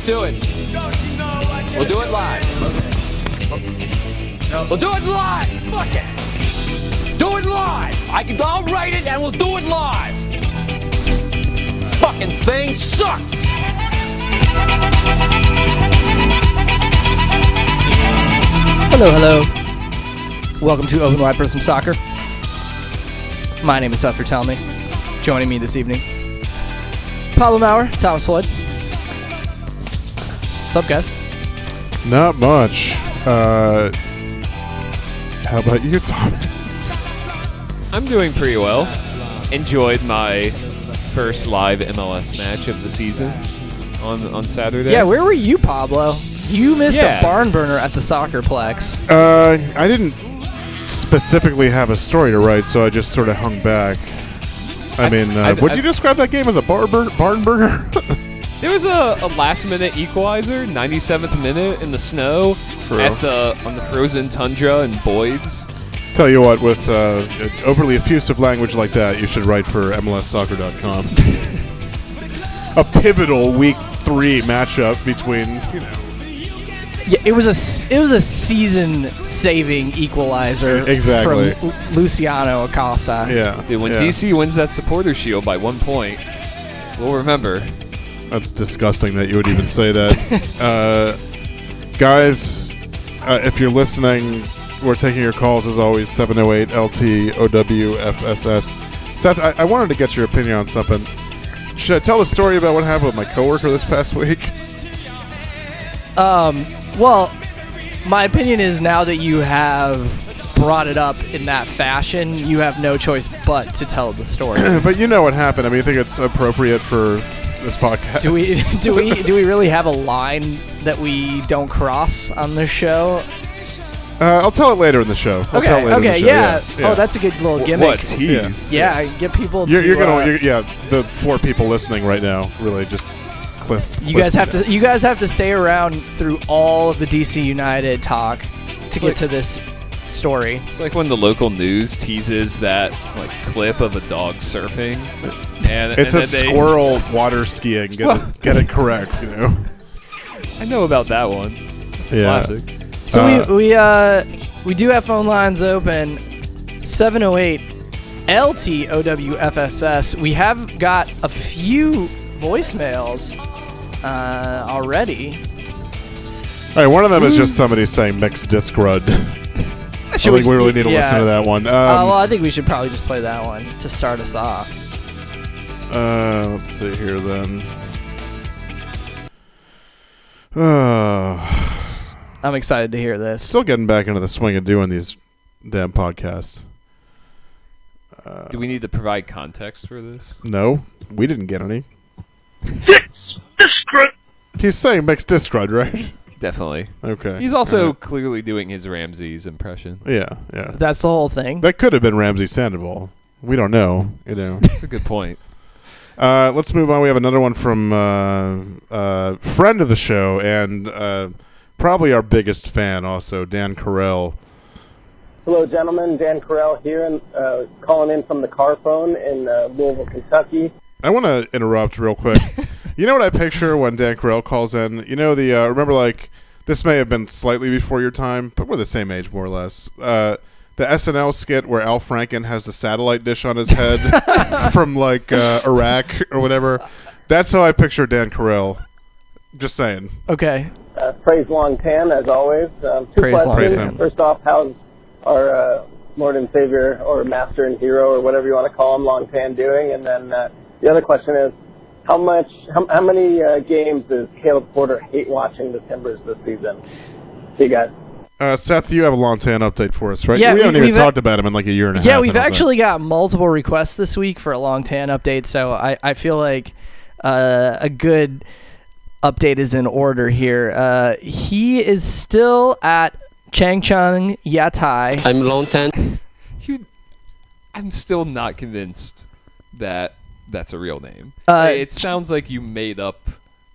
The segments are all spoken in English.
do it. We'll do it live. We'll do it live. Fuck it. Do it live. I'll write it and we'll do it live. Fucking thing sucks. Hello. Welcome to Open Wide for Some Soccer. My name is Seth Vertelme. Joining me this evening, Pablo Maurer, Thomas Floyd. What's up, guys? Not much. How about you, Thomas? I'm doing pretty well. Enjoyed my first live MLS match of the season on Saturday. Yeah, where were you, Pablo? You missed a barn burner at the Soccerplex. I didn't specifically have a story to write, so I just sort of hung back. Would you describe that game as a barn burner? There was a last-minute equalizer, 97th minute in the snow on the frozen tundra in Boyd's. Tell you what, with overly effusive language like that, you should write for MLSsoccer.com. A pivotal Week 3 matchup between, Yeah, it was a season-saving equalizer. Exactly. From Luciano Acosta. Yeah. Dude, when DC wins that supporter shield by 1 point, we'll remember. That's disgusting that you would even say that. Guys, if you're listening, we're taking your calls as always, 708-LT-OWFSS. Seth, I wanted to get your opinion on something. Should I tell the story about what happened with my coworker this past week? Well, my opinion is now that you have brought it up in that fashion, you have no choice but to tell the story. But you know what happened. I mean, you think it's appropriate for this podcast? Do we really have a line that we don't cross on this show? I'll tell it later in the show. Yeah. Oh, that's a good little gimmick. What tease? Yeah, get people to. The 4 people listening right now really just. You guys have to stay around through all of the DC United talk to get to this story. It's like when the local news teases that clip of a dog surfing, and it's a squirrel water skiing. Get it correct, I know about that one. It's a classic. So we do have phone lines open. 708-LT-OWFSS. We have got a few voicemails already. All right, one of them is just somebody saying mixed disc rud. I think we really need to listen to that one. Well, I think we should probably just play that one to start us off. Let's see here then. I'm excited to hear this. Still getting back into the swing of doing these damn podcasts. Do we need to provide context for this? No, we didn't get any. Disc rud. He's saying mixed disc rud, right? Definitely. Okay. He's also clearly doing his Ramses impression. Yeah. That's the whole thing. That could have been Ramsey Sandoval. We don't know. That's a good point. Let's move on. We have another one from friend of the show and probably our biggest fan also, Dan Carell. Hello, gentlemen. Dan Carell here, and calling in from the car phone in Louisville, Kentucky. I want to interrupt real quick. You know what I picture when Dan Carell calls in? Remember, this may have been slightly before your time, but we're the same age, more or less. The SNL skit where Al Franken has the satellite dish on his head from, Iraq or whatever. That's how I picture Dan Carell. Just saying. Okay. Praise Long Tan, as always. Two Praise questions. Long Tan. First off, how's our Lord and Savior, or Master and Hero, or whatever you want to call him, Long Tan, doing? And then the other question is, how many games does Caleb Porter hate watching the Timbers this season? See you guys. Seth, you have a Long Tan update for us, right? Yeah, we haven't even talked about him in a year and a half. Yeah, we've actually got multiple requests this week for a Long Tan update, so I feel like a good update is in order here. He is still at Changchun Yatai. I'm Long Tan. I'm still not convinced that that's a real name. It sounds like you made up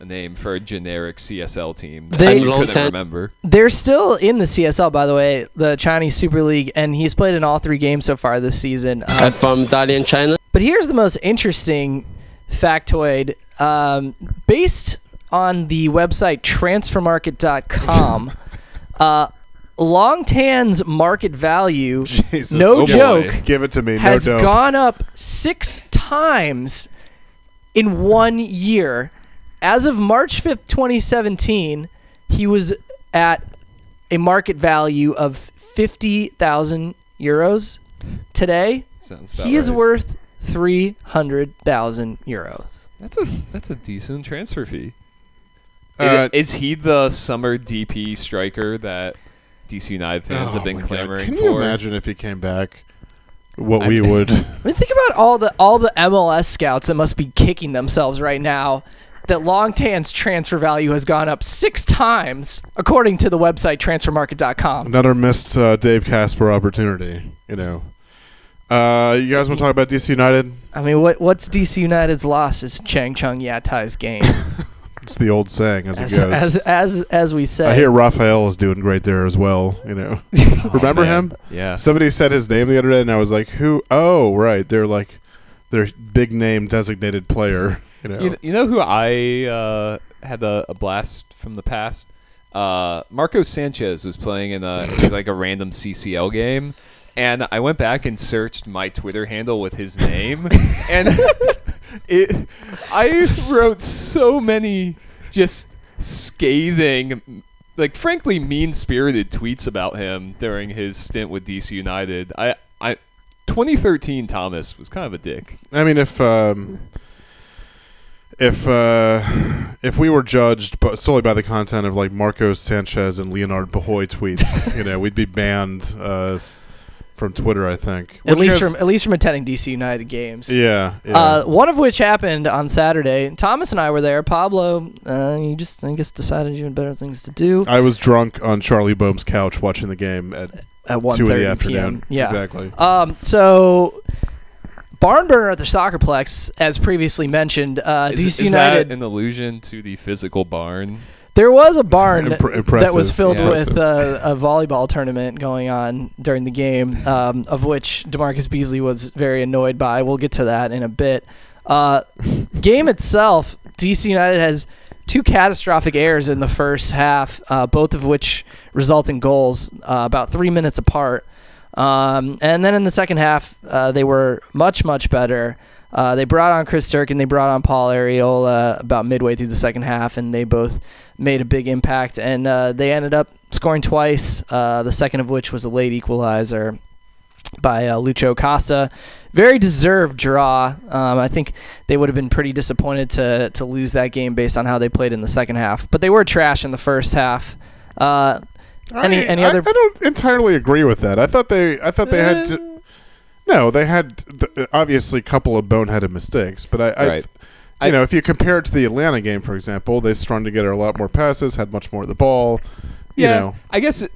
a name for a generic CSL team that you couldn't remember. They're still in the CSL, by the way, the Chinese Super League, and he's played in all 3 games so far this season. I'm from Dalian, China. But here's the most interesting factoid. Based on the website transfermarket.com, Long Tan's market value, Jesus. no joke, Give it to me. has no dope. gone up 6 times in 1 year. As of March 5th, 2017, he was at a market value of 50,000 euros. Today, Sounds about he is right. worth 300,000 euros. That's a decent transfer fee. Uh, Is he the summer DP striker that DC United fans have been my God. clamoring Can for? you imagine if he came back? What we would. I mean, think about all the MLS scouts that must be kicking themselves right now that Long Tan's transfer value has gone up 6 times, according to the website transfermarket.com. Another missed Dave Casper opportunity. You know. You guys want to talk about DC United? I mean, what's DC United's loss is Chang Chung Yatai's game, It's the old saying, as it goes. as we say. I hear Raphael is doing great there as well. You know, remember man. him? Yeah. Somebody said his name the other day, and I was like, "Who? Oh, right. They're like their big name designated player." You know, You know who I had a blast from the past? Marco Sanchez was playing in a random CCL game, and I went back and searched my Twitter handle with his name, and I wrote so many just scathing, like frankly mean-spirited tweets about him during his stint with DC United. 2013 Thomas was kind of a dick. I mean, if we were judged solely by the content of like Marcos Sanchez and Leonard Bahoy tweets, you know, we'd be banned from Twitter, I think. At least from attending DC United games. Yeah. One of which happened on Saturday. Thomas and I were there. Pablo, you just, I guess, decided you had better things to do. I was drunk on Charlie Boehm's couch watching the game at 1:30 2 in the afternoon. PM. Yeah. Exactly. So barn burner at the Soccerplex, as previously mentioned. DC Is United. that an allusion to the physical barn? There was a barn that Impressive. was filled Yeah. with a volleyball tournament going on during the game, of which DeMarcus Beasley was very annoyed by. We'll get to that in a bit. Game itself, DC United has 2 catastrophic errors in the first half, both of which result in goals about 3 minutes apart. And then in the second half, they were much, much better. They brought on Chris Turk and they brought on Paul Arriola about midway through the second half, and they both made a big impact. And they ended up scoring twice, the second of which was a late equalizer by Lucho Costa. Very deserved draw. I think they would have been pretty disappointed to lose that game based on how they played in the second half. But they were trash in the first half. Any other? I don't entirely agree with that. I thought they had to. No, they had obviously a couple of boneheaded mistakes, but Right. you know, if you compare it to the Atlanta game, for example, they strung together a lot more passes, had much more of the ball. You know, I guess.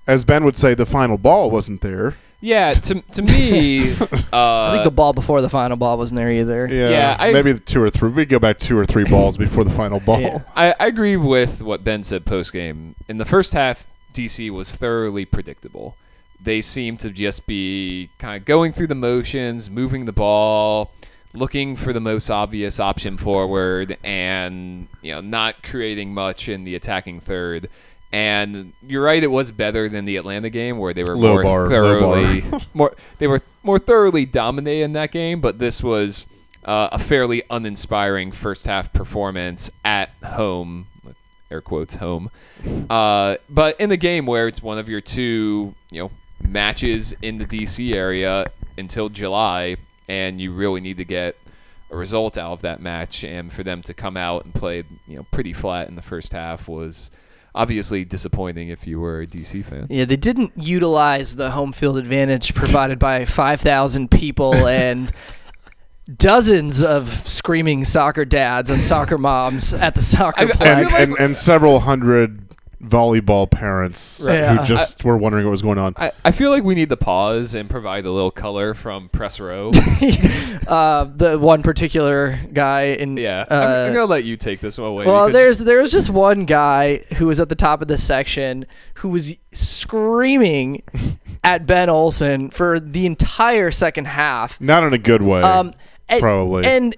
as Ben would say, the final ball wasn't there. Yeah, to me, I think the ball before the final ball wasn't there either. Yeah, maybe 2 or 3. We go back 2 or 3 balls before the final ball. Yeah. I agree with what Ben said post game. In the first half, DC was thoroughly predictable. They seemed to just be kind of going through the motions, moving the ball, looking for the most obvious option forward, and not creating much in the attacking third. And you're right; it was better than the Atlanta game, where they were more thoroughly dominated in that game. But this was a fairly uninspiring first half performance at home, air quotes home. But in the game where it's one of your 2, matches in the DC area until July, and you really need to get a result out of that match, and for them to come out and play pretty flat in the first half was obviously disappointing if you were a DC fan. Yeah, they didn't utilize the home field advantage provided by 5,000 people and dozens of screaming soccer dads and soccer moms at the Soccerplex. And several hundred volleyball parents who just were wondering what was going on. I feel like we need to pause and provide a little color from Press Row. The one particular guy in I'm gonna let you take this one away. Well, there was just one guy who was at the top of the section who was screaming at Ben Olsen for the entire second half. Not in a good way, probably. And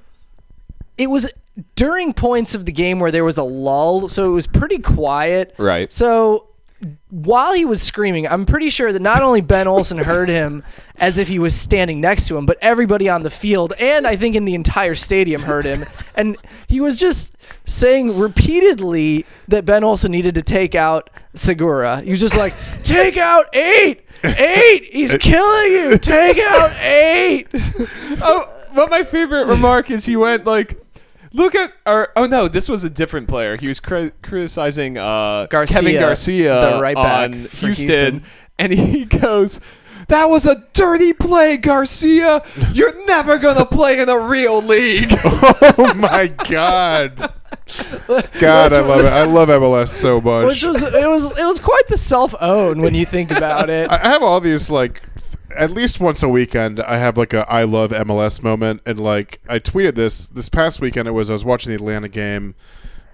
it was during points of the game where there was a lull, so it was pretty quiet. Right. So while he was screaming, I'm pretty sure that not only Ben Olsen heard him as if he was standing next to him, but everybody on the field and I think in the entire stadium heard him. And he was just saying repeatedly that Ben Olsen needed to take out Segura. He was just like, take out 8! 8! He's killing you! Take out 8! But my favorite remark is he went like, look at our. Oh no, this was a different player. He was criticizing Kevin Garcia, the right back on Houston, and he goes, "That was a dirty play, Garcia. You're never gonna play in a real league." Oh my God. God, I love it. I love MLS so much. Which was it was quite the self-own when you think about it. I have all these like. At least once a weekend, I have like a I love MLS moment, and like I tweeted this past weekend. I was watching the Atlanta game,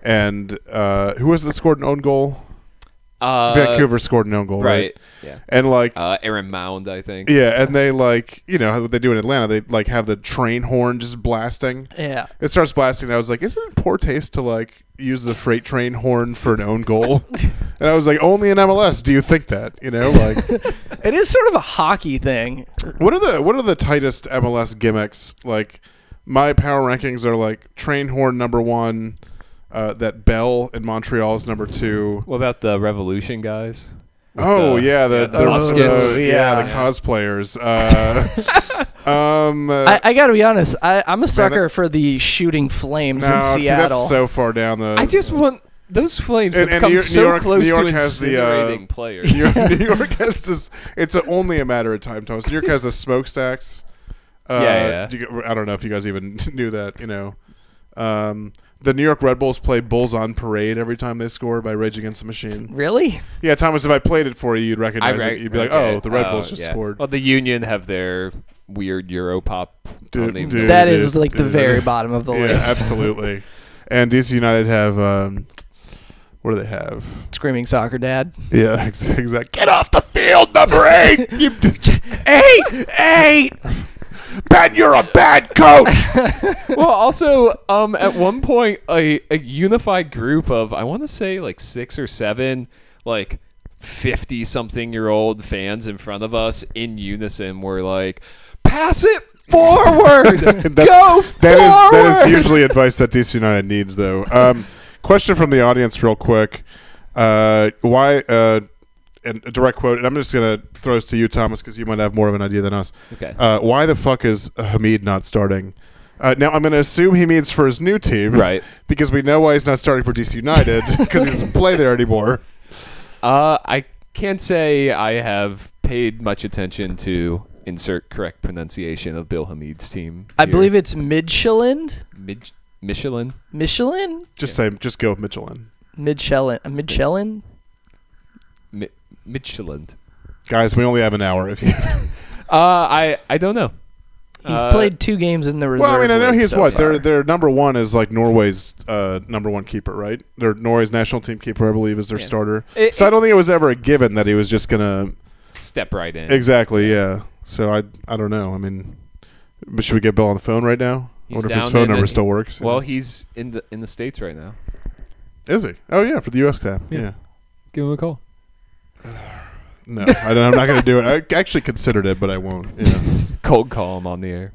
and who was it that scored an own goal? Vancouver scored an own goal, right? Yeah. And like Aaron Mound, I think. Yeah, and they like how they do in Atlanta. They like have the train horn just blasting. Yeah. It starts blasting. And I was like, isn't it poor taste to like use the freight train horn for an own goal? And I was like, only in MLS do you think that? Like it is sort of a hockey thing. What are the tightest MLS gimmicks? Like my power rankings are like train horn number 1. That Bell in Montreal is number 2. What about the Revolution guys? The muskets. The cosplayers. I gotta be honest. I'm a sucker for the shooting flames in Seattle. See, that's so far down the. I just want those flames to come so close to incinerating players. New York has this. It's only a matter of time, Thomas. New York has the smokestacks. Yeah. I don't know if you guys even knew that. The New York Red Bulls play Bulls on Parade every time they score by Rage Against the Machine. Really? Yeah, Thomas, if I played it for you, you'd recognize it. You'd be like, oh, the Red Bulls just scored. Well, the Union have their weird Europop. That is like the very bottom of the list. Yeah, absolutely. And DC United have, what do they have? Screaming Soccer Dad. Yeah, exactly. Get off the field, number 8! 8! Ben, you're a bad coach. Well, also, at one point, a unified group of, I want to say, like 6 or 7, like 50-something-year-old fans in front of us in unison were like, pass it forward! Go forward! That is usually advice that DC United needs, though. Question from the audience real quick. Why... and a direct quote, and I'm just going to throw this to you, Thomas, because you might have more of an idea than us. Okay. Why the fuck is Hamid not starting? Now, I'm going to assume he means for his new team. Right. Because we know why he's not starting for DC United, because he doesn't play there anymore. I can't say I have paid much attention to insert correct pronunciation of Bill Hamid's team. I believe it's Michelin. Michelin? Michelin? Just go with Michelin. Michelin? Michelin. Guys, we only have an hour. If you I don't know. He's played 2 games in the reserve. Well, I mean, I know he's so far. Their number 1 is like Norway's number 1 keeper, right? Their Norway's national team keeper, I believe, is their starter. So I don't think it was ever a given that he was just gonna step right in. Exactly, yeah. So I don't know. I mean, should we get Bill on the phone right now? I wonder if his phone number still works. Well, he's in the States right now. Is he? Oh yeah, for the U.S. cap. Yeah. Give him a call. No, I'm not going to do it. I actually considered it, but I won't. Yeah. Just cold call him on the air.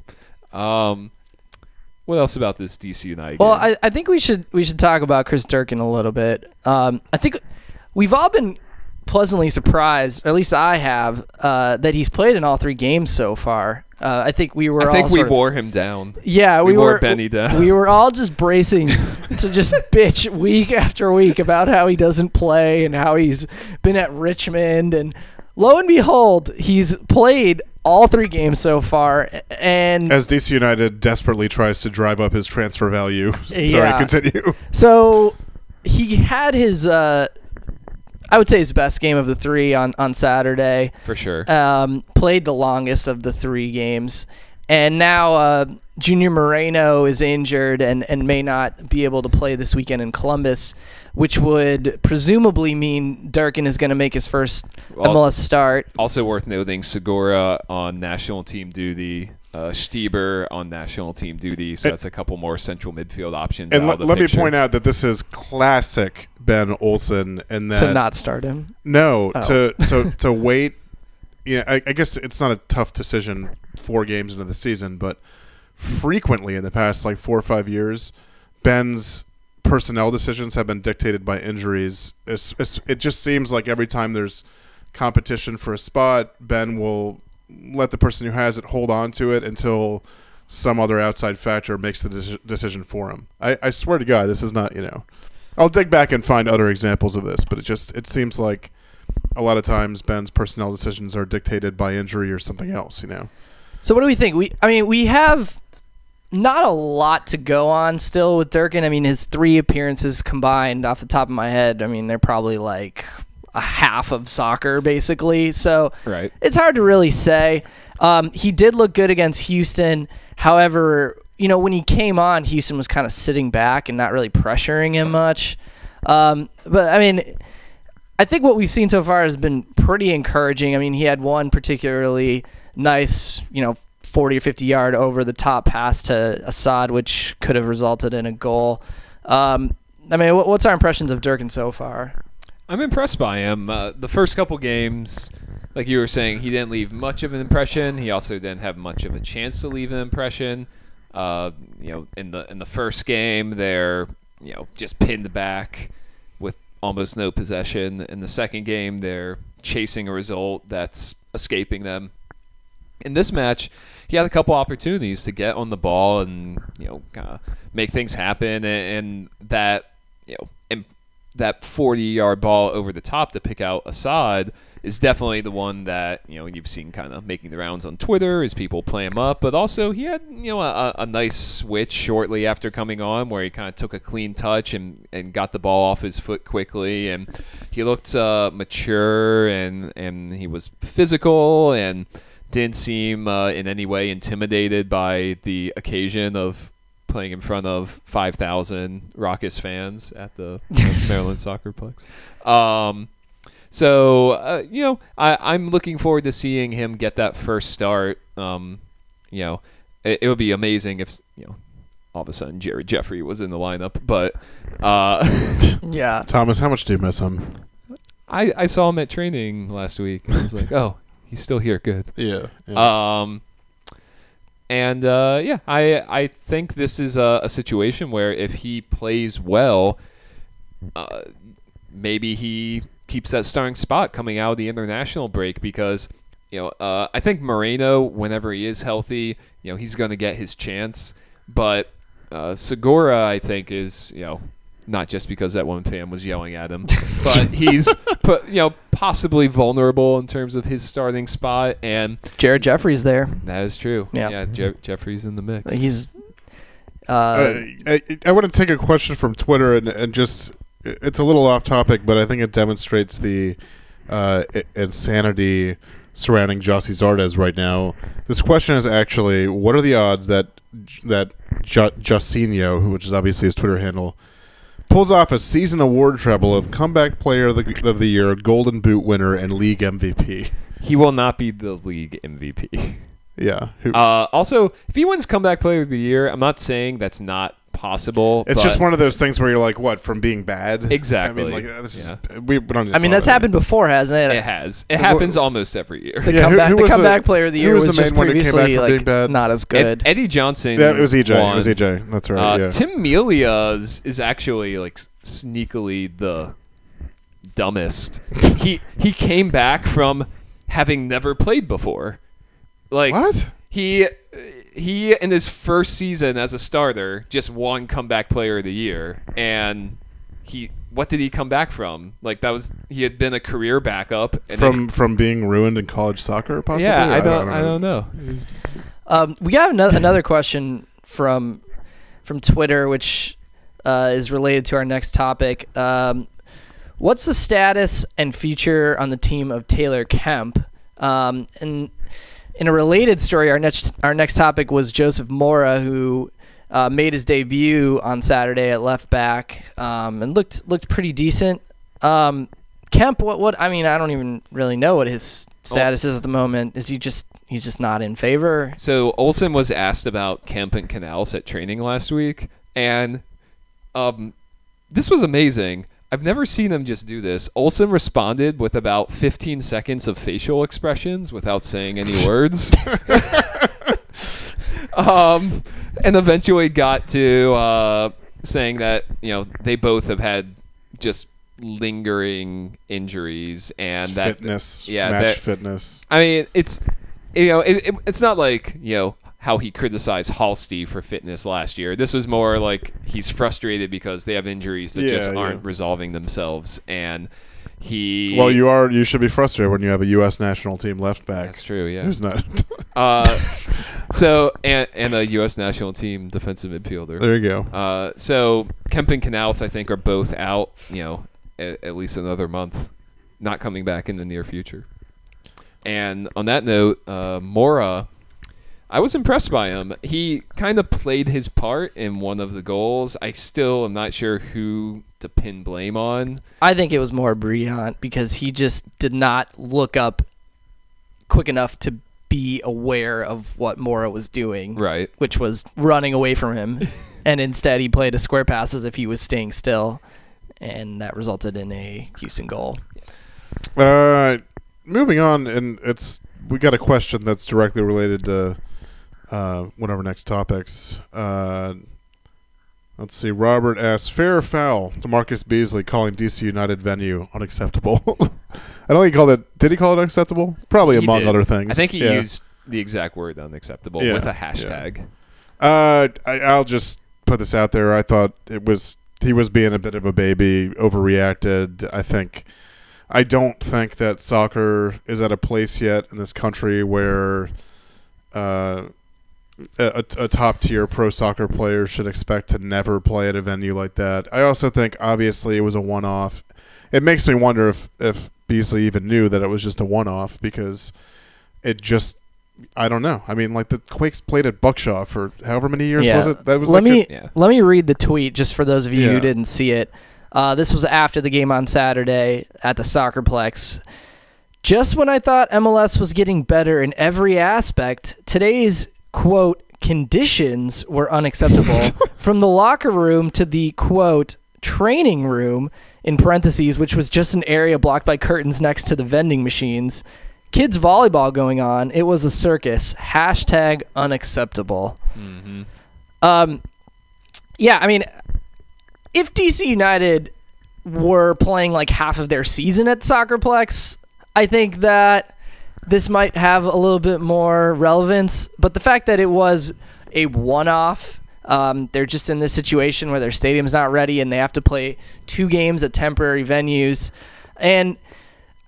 What else about this DC United game? Well, I think we should talk about Chris Durkin a little bit. I think we've all been pleasantly surprised, or at least I have, that he's played in all 3 games so far. I think we wore him down. Yeah, we wore Benny down. We were all just bracing to just bitch week after week about how he doesn't play and how he's been at Richmond, and lo and behold, he's played all 3 games so far. And as DC United desperately tries to drive up his transfer value. Sorry, continue. So he had his I would say his best game of the 3 on Saturday. For sure. Played the longest of the 3 games. And now Junior Moreno is injured and may not be able to play this weekend in Columbus, which would presumably mean Durkin is going to make his first MLS start. Also worth noting, Segura on national team duty Stieber on national team duty, so that's a couple more central midfield options. And let me point out that this is classic Ben Olsen, and that to not start him. No, to wait. Yeah, I guess it's not a tough decision 4 games into the season, but frequently in the past 4 or 5 years, Ben's personnel decisions have been dictated by injuries. It just seems like every time there's competition for a spot, Ben will let the person who has it hold on to it until some other outside factor makes the decision for him. I swear to God, this is not, I'll dig back and find other examples of this, but it seems like a lot of times Ben's personnel decisions are dictated by injury or something else, So what do we think? We have not a lot to go on still with Durkin. His 3 appearances combined off the top of my head, they're probably a half of soccer basically. So right. It's hard to really say. He did look good against Houston. However, when he came on, Houston was kind of sitting back and not really pressuring him much. But I think what we've seen so far has been pretty encouraging. He had one particularly nice, 40 or 50 yard over the top pass to Assad, which could have resulted in a goal. What's our impressions of Durkin so far? I'm impressed by him. The first couple games, like you were saying, he didn't leave much of an impression. He also didn't have much of a chance to leave an impression. In the first game, they're just pinned back with almost no possession. In the second game, they're chasing a result that's escaping them. In this match, he had a couple opportunities to get on the ball and kind of make things happen, and that that 40-yard ball over the top to pick out Assad is definitely the one that you've seen kind of making the rounds on Twitter as people play him up. But also he had a nice switch shortly after coming on where he kind of took a clean touch and got the ball off his foot quickly, and he looked mature and he was physical and didn't seem in any way intimidated by the occasion of playing in front of 5,000 raucous fans at the Maryland Soccerplex. I'm looking forward to seeing him get that first start. It would be amazing if all of a sudden Jared Jeffrey was in the lineup. But yeah, Thomas, how much do you miss him? I saw him at training last week. And I was like, oh, he's still here. Good. Yeah. I think this is a situation where if he plays well, maybe he keeps that starting spot coming out of the international break because, I think Moreno, whenever he is healthy, he's going to get his chance. But Segura, I think, is, not just because that one fan was yelling at him, but he's possibly vulnerable in terms of his starting spot. And Jared Jeffrey's there. That is true. Yeah, Jeffrey's in the mix. He's. I want to take a question from Twitter and just it's a little off topic, but I think it demonstrates the insanity surrounding Jossie Zardes right now. This question is actually, what are the odds that Josinho, which is obviously his Twitter handle, pulls off a season award treble of Comeback Player of the Year, Golden Boot winner, and League MVP? He will not be the League MVP. Yeah. Also, if he wins Comeback Player of the Year, I'm not saying that's not possible. It's just one of those things where you're like, what, from being bad? Exactly. We don't need to talk that's happened before, hasn't it? It has. It happens almost every year. The comeback player of the year was just previously not as good. Eddie Johnson. Yeah, it was EJ. Won. It was EJ. That's right. Yeah. Tim Melia's is actually sneakily the dumbest. he came back from having never played before. What? He in his first season as a starter just won Comeback Player of the Year, and what did he come back from? He had been a career backup and from being ruined in college soccer, possibly. Yeah, I don't know. We got another question from Twitter, which is related to our next topic. What's the status and future on the team of Taylor Kemp? And in a related story, our next topic was Joseph Mora, who made his debut on Saturday at left back and looked pretty decent. Kemp, what? I don't even really know what his status is at the moment. Is he just he's just not in favor. So Olsen was asked about Kemp and Canals at training last week, and this was amazing. I've never seen him just do this. Olsen responded with about 15 seconds of facial expressions without saying any words. And eventually got to saying that, they both have had just lingering injuries and that fitness, match fitness. I mean, it's it's not like how he criticized Halsey for fitness last year. This was more like he's frustrated because they have injuries that just aren't resolving themselves, and you should be frustrated when you have a U.S. national team left back. That's true. Yeah, who's not? So and a U.S. national team defensive midfielder. There you go. So Kemp and Canals, I think, are both out. At least another month, not coming back in the near future. And on that note, Mora, I was impressed by him. He kind of played his part in one of the goals. I still am not sure who to pin blame on. I think it was more Briant because he just did not look up quick enough to be aware of what Mora was doing, right? Which was running away from him, and instead he played a square pass as if he was staying still, and that resulted in a Houston goal. Moving on, and we got a question that's directly related to one of our next topics. Let's see. Robert asks, fair or foul to Marcus Beasley calling DC United venue unacceptable? I don't think he called it. Did he call it unacceptable? Probably, among other things. I think he used the exact word unacceptable with a hashtag. Yeah. I'll just put this out there. I thought he was being a bit of a baby, overreacted. I don't think that soccer is at a place yet in this country where a top-tier pro soccer player should expect to never play at a venue like that. I also think, obviously, it was a one-off. It makes me wonder if Beasley even knew that it was just a one-off, because it just, I don't know. I mean, like, the Quakes played at Buckshaw for however many years was it? That was let me read the tweet just for those of you who didn't see it. This was after the game on Saturday at the Soccerplex. Just when I thought MLS was getting better in every aspect, today's, quote, conditions were unacceptable. From the locker room to the, quote, training room, in parentheses, which was just an area blocked by curtains next to the vending machines. Kids volleyball going on. It was a circus. Hashtag unacceptable. Mm-hmm. Yeah, I mean, if DC United were playing like half of their season at Soccerplex, I think that this might have a little bit more relevance. But the fact that it was a one-off, they're just in this situation where their stadium's not ready and they have to play 2 games at temporary venues. And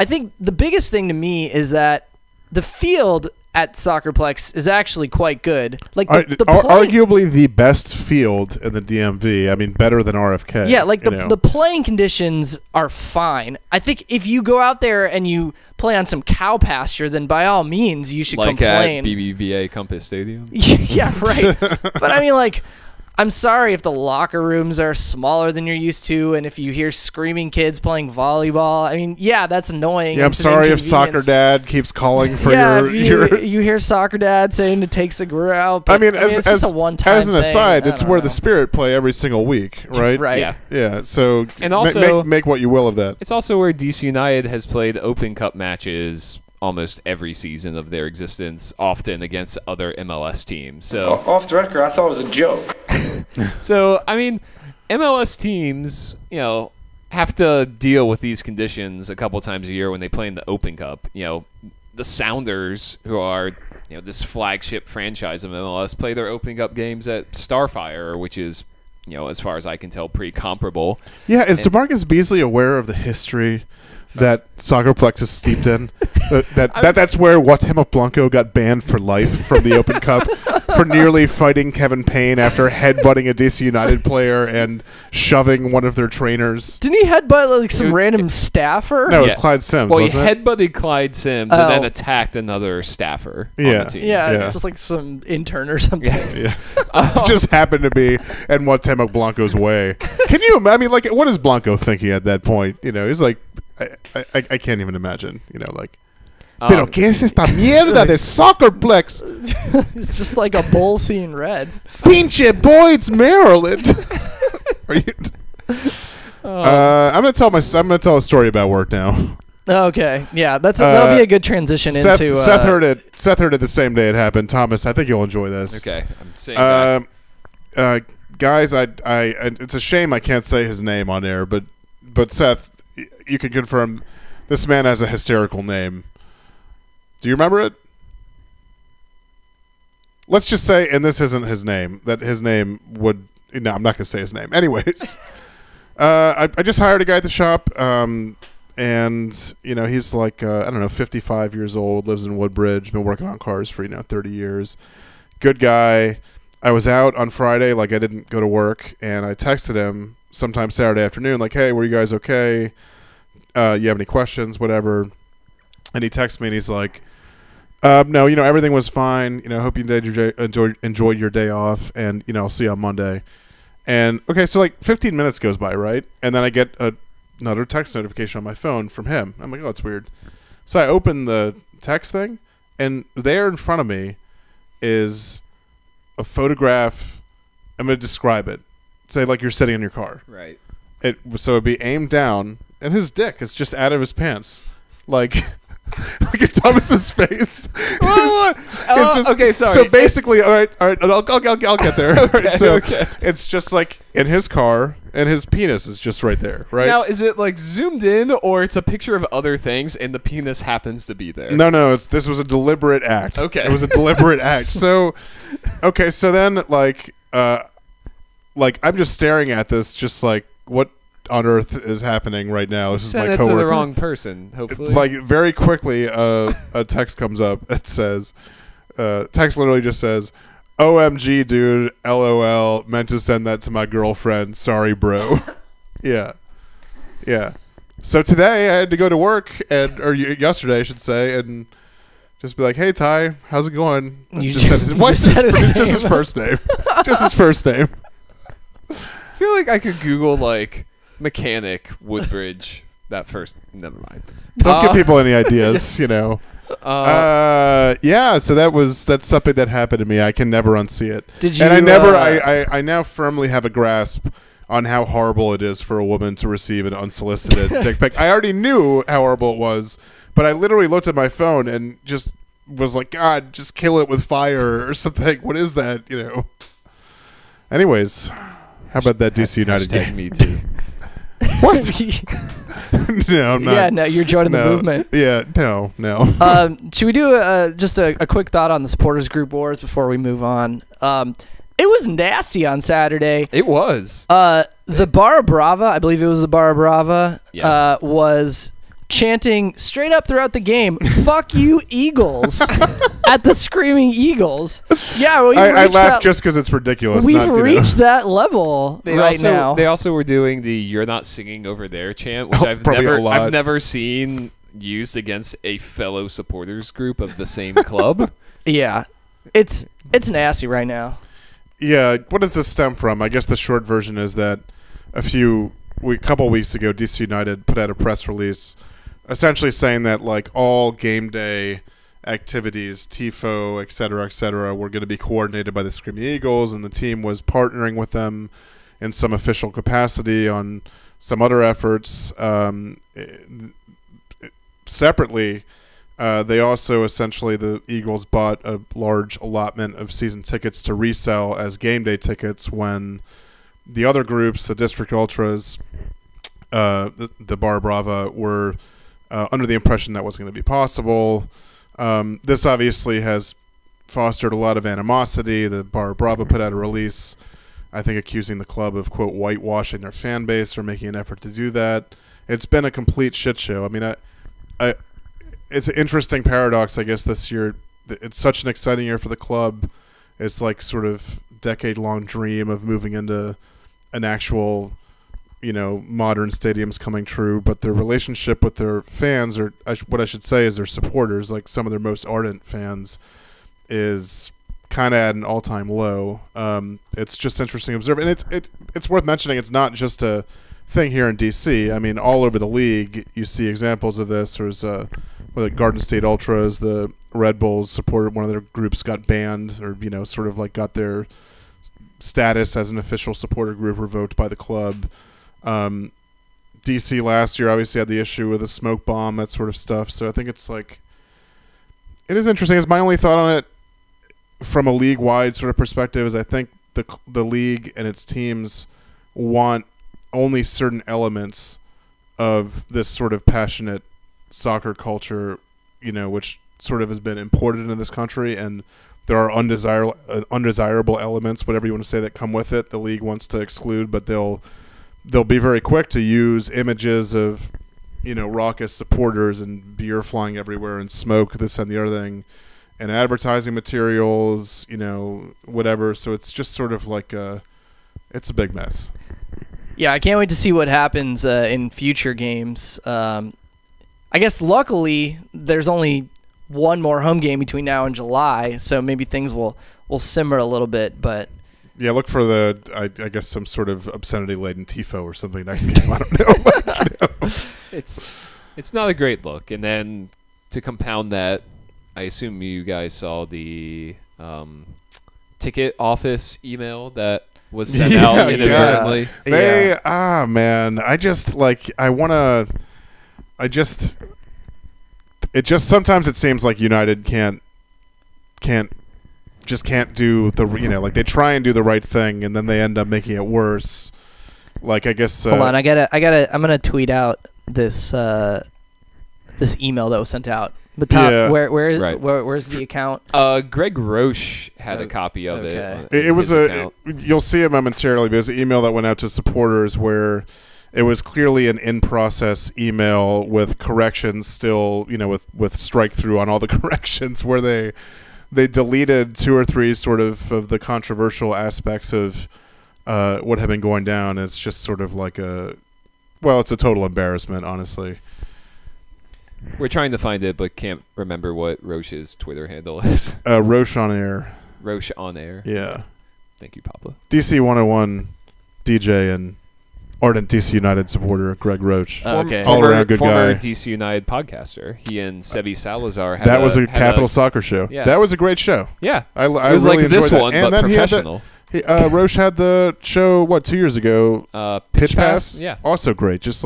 I think the biggest thing to me is that the field at Soccerplex is actually quite good. Like arguably the best field in the DMV. I mean, better than RFK. Yeah, like the playing conditions are fine. I think if you go out there and you play on some cow pasture, then by all means you should complain. Like at BBVA Compass Stadium. Yeah, right. But I mean, like, I'm sorry if the locker rooms are smaller than you're used to, and if you hear screaming kids playing volleyball. I mean, yeah, that's annoying. Yeah, I'm sorry if soccer dad keeps calling for you hear soccer dad saying to take Segura out. But, it's just a one-time as an aside, thing. It's where the Spirit play every single week, right? Right. Yeah. So and also make what you will of that. It's also where DC United has played Open Cup matches almost every season of their existence, often against other MLS teams. So off the record, I thought it was a joke. So, I mean, MLS teams, have to deal with these conditions a couple times a year when they play in the Open Cup. The Sounders, who are, this flagship franchise of MLS, play their Open Cup games at Starfire, which is, as far as I can tell, pretty comparable. Yeah, is DeMarcus Beasley aware of the history that Soccerplex is steeped in? That's where Cuauhtemoc Blanco got banned for life from the Open Cup for nearly fighting Kevin Payne after headbutting a DC United player and shoving one of their trainers. Didn't he headbutt like some random staffer? No, it was Clyde Sims. Well, he wasn't it? headbutted Clyde Sims and then attacked another staffer on the team. Yeah, just like some intern or something. Yeah. Just happened to be in Cuauhtemoc Blanco's way. Can you imagine? I mean, like, what is Blanco thinking at that point? He's like, I can't even imagine. Pero qué es esta mierda de soccerplex? It's just like a bowl seeing red. Pinche Boyd's, Maryland. Are you? I'm gonna tell a story about work now. Okay, yeah, that'll be a good transition into. Seth heard it. Seth heard it the same day it happened. Thomas, I think you'll enjoy this. Okay, I'm saying that. Guys, it's a shame I can't say his name on air, but Seth, you can confirm this man has a hysterical name. Do you remember it? Let's just say, and this isn't his name, that his name would. No, I'm not going to say his name. Anyways, I just hired a guy at the shop, and he's like 55 years old, lives in Woodbridge, been working on cars for 30 years. Good guy. I was out on Friday, like I didn't go to work, and I texted him sometime Saturday afternoon, like, "Hey, were you guys okay? You have any questions, whatever?" And he texts me, and he's like, "No, everything was fine. Hope you enjoyed your day off, and I'll see you on Monday." And okay, so like 15 minutes goes by, right? And then I get another text notification on my phone from him. I'm like, "Oh, that's weird." So I open the text thing, and there in front of me is a photograph. I'm going to describe it. Say like you're sitting in your car. Right. So it'd be aimed down, and his dick is just out of his pants. Like, look at Thomas's face. Okay, sorry. So basically, all right, I'll get there. Okay, so okay. It's just like in his car, and his penis is just right there, right? Now, is it like zoomed in, or it's a picture of other things, and the penis happens to be there? No. This was a deliberate act. Okay. It was a deliberate act. So, okay, so then like I'm just staring at this, just like, what on earth is happening right now? This is my coworker. Send it to the wrong person, hopefully. Like, very quickly, a text comes up that says, text literally just says, "OMG, dude, LOL, meant to send that to my girlfriend. Sorry, bro." Yeah. So today I had to go to work, or yesterday I should say, and just be like, "Hey, Ty, how's it going?" Just said it's just his first name. Just his first name. I feel like I could Google like mechanic Woodbridge. That first, never mind. Don't give people any ideas, Yeah, so that's something that happened to me. I can never unsee it. Did you? And I now firmly have a grasp on how horrible it is for a woman to receive an unsolicited dick pic. I already knew how horrible it was, but I literally looked at my phone and just was like, "God, just kill it with fire or something." What is that? Anyways, how about that DC United game? Me too. What? No, I'm not. Yeah, no, you're joining the movement. Yeah, no. Should we do just a quick thought on the supporters group wars before we move on? It was nasty on Saturday. It was. The Barra Brava, I believe it was the Barra Brava, Yeah. was chanting straight up throughout the game, "Fuck you, Eagles," at the Screaming Eagles. Yeah, I laugh just because it's ridiculous. We've reached that level now. They also were doing the "You're not singing over there" chant, which I've never seen used against a fellow supporters group of the same club. Yeah, it's nasty right now. Yeah, what does this stem from? I guess the short version is that a couple weeks ago, DC United put out a press release essentially saying that like all game day activities, TIFO, et cetera, were going to be coordinated by the Screaming Eagles, and the team was partnering with them in some official capacity on some other efforts. Separately, they also essentially, the Eagles bought a large allotment of season tickets to resell as game day tickets when the other groups, the District Ultras, the Barra Brava, were under the impression that wasn't going to be possible. This obviously has fostered a lot of animosity. The Barra Brava put out a release, I think, accusing the club of, quote, whitewashing their fan base or making an effort to do that. It's been a complete shit show. I mean, it's an interesting paradox, I guess, this year. It's such an exciting year for the club. It's like sort of decade-long dream of moving into an actual, modern stadiums coming true, but their relationship with their fans, or what I should say is their supporters, like some of their most ardent fans, is kind of at an all-time low. It's just interesting to observe, and it's worth mentioning. It's not just a thing here in DC. I mean, all over the league, you see examples of this. There's whether Garden State Ultras, the Red Bulls supported one of their groups got banned, or sort of like got their status as an official supporter group revoked by the club. DC last year obviously had the issue with a smoke bomb, that sort of stuff. So I think it's like, it is interesting. It's my only thought on it from a league-wide sort of perspective is I think the league and its teams want only certain elements of this sort of passionate soccer culture, which sort of has been imported into this country, and there are undesirable elements, whatever you want to say, that come with it. The league wants to exclude, but they'll be very quick to use images of, raucous supporters and beer flying everywhere and smoke, this and the other thing, and advertising materials, whatever. So it's just sort of like it's a big mess. Yeah, I can't wait to see what happens in future games. I guess luckily there's only one more home game between now and July, so maybe things will simmer a little bit. But yeah, look for I guess some sort of obscenity-laden tifo or something next game. I don't know. It's not a great look. And then to compound that, I assume you guys saw the ticket office email that was sent out inadvertently. Man, it just sometimes it seems like United can't do the, like they try and do the right thing and then they end up making it worse. Like, I guess hold on, I'm gonna tweet out this email that was sent out. But Tom, where's the account? Greg Roche had a copy of it. It was you'll see it momentarily, but it was an email that went out to supporters where it was clearly an in-process email with corrections still, with strike through on all the corrections, where they deleted 2 or 3 sort of the controversial aspects of what had been going down. It's just sort of like it's a total embarrassment, honestly. We're trying to find it, but can't remember what Roche's Twitter handle is. Roche on air. Roche on air. Yeah. Thank you, Papa. DC 101 DJ and ardent DC United supporter Greg Roche. Okay. All around good former guy. DC United podcaster. He and Sebi Salazar had that was a Capital Soccer show. Yeah. That was a great show. Yeah. I it was really like this enjoyed that. one, and but then professional. Roche had the show, 2 years ago? Pitch Pass? Yeah. Also great. Just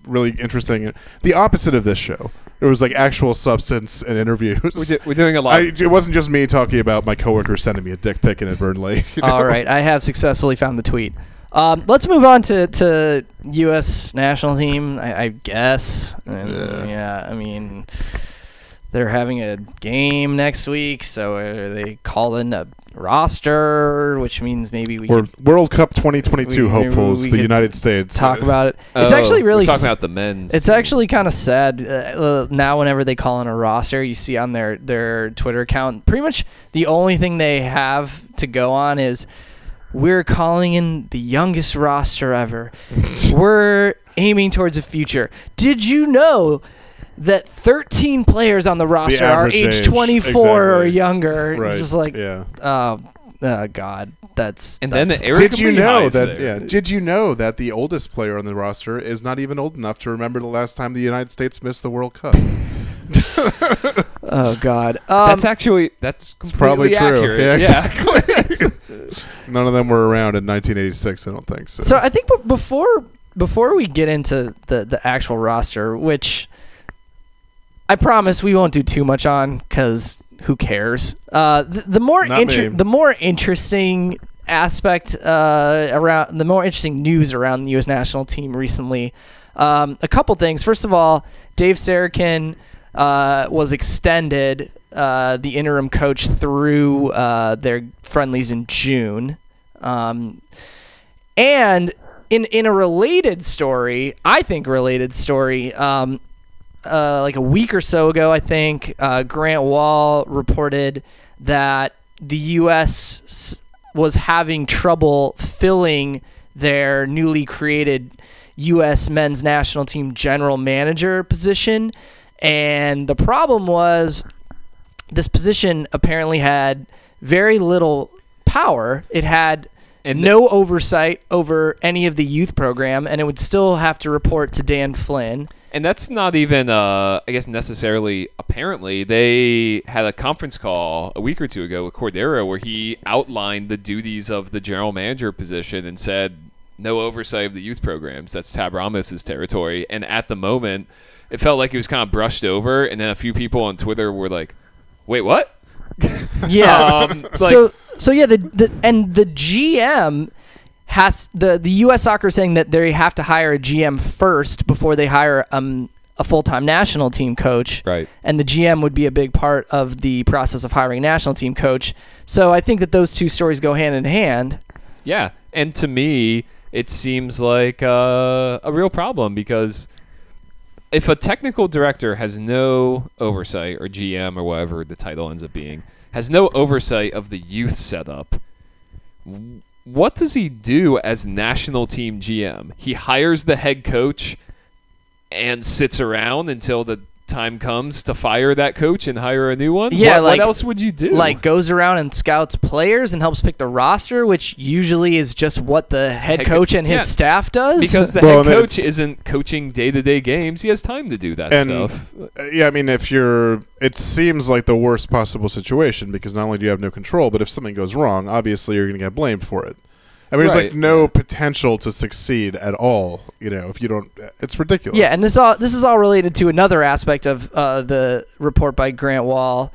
really interesting. The opposite of this show. It was like actual substance and interviews. We're doing a lot. It wasn't just me talking about my coworker sending me a dick pic inadvertently. All right, I have successfully found the tweet. Let's move on to U.S. national team, I guess. I mean, they're having a game next week, so are they calling a roster, which means maybe we're World Cup 2022 hopefuls, the United States. Talk about it. It's actually really talking about the men's. It's actually kind of sad now. Whenever they call in a roster, you see on their Twitter account, pretty much the only thing they have to go on is, we're calling in the youngest roster ever. We're aiming towards the future. Did you know that 13 players on the roster are age 24 or younger? Right. Just like, yeah. Oh God, then the Eric Did you know that? there. Yeah. Did you know that the oldest player on the roster is not even old enough to remember the last time the United States missed the World Cup? Oh God, that's completely probably true. Accurate. Yeah, exactly. None of them were around in 1986. I don't think so. So I think before we get into the actual roster, which I promise we won't do too much on, because who cares? The more interesting aspect around the more interesting news around the U.S. national team recently. A couple things. First of all, Dave Sarakin was extended, the interim coach, through their friendlies in June. And in a related story, like a week or so ago, I think, Grant Wall reported that the U.S. was having trouble filling their newly created U.S. men's national team general manager position. And the problem was, this position apparently had very little power. It had no oversight over any of the youth program, and it would still have to report to Dan Flynn. And that's not even, I guess, necessarily. Apparently, they had a conference call a week or two ago with Cordero where he outlined the duties of the general manager position and said no oversight of the youth programs. That's Tab Ramos' territory. And at the moment, it felt like it was kind of brushed over. And then a few people on Twitter were like, "Wait, what?" Yeah. So yeah, the GM. The U.S. Soccer is saying that they have to hire a GM first before they hire a full-time national team coach. Right. And the GM would be a big part of the process of hiring a national team coach. So I think that those two stories go hand in hand. Yeah, and to me, it seems like a real problem because if a technical director has no oversight, or GM or whatever the title ends up being, has no oversight of the youth setup, what does he do as national team GM? He hires the head coach and sits around until the time comes to fire that coach and hire a new one? Yeah, what else would you do? Like goes around and scouts players and helps pick the roster, which usually is just what the head coach and his staff does. Because the head coach isn't coaching day-to-day games. He has time to do that stuff. Yeah, I mean, it seems like the worst possible situation because not only do you have no control, but if something goes wrong, obviously you're going to get blamed for it. I mean, there's like no potential to succeed at all. If you don't, it's ridiculous. Yeah, and this is all related to another aspect of the report by Grant Wall,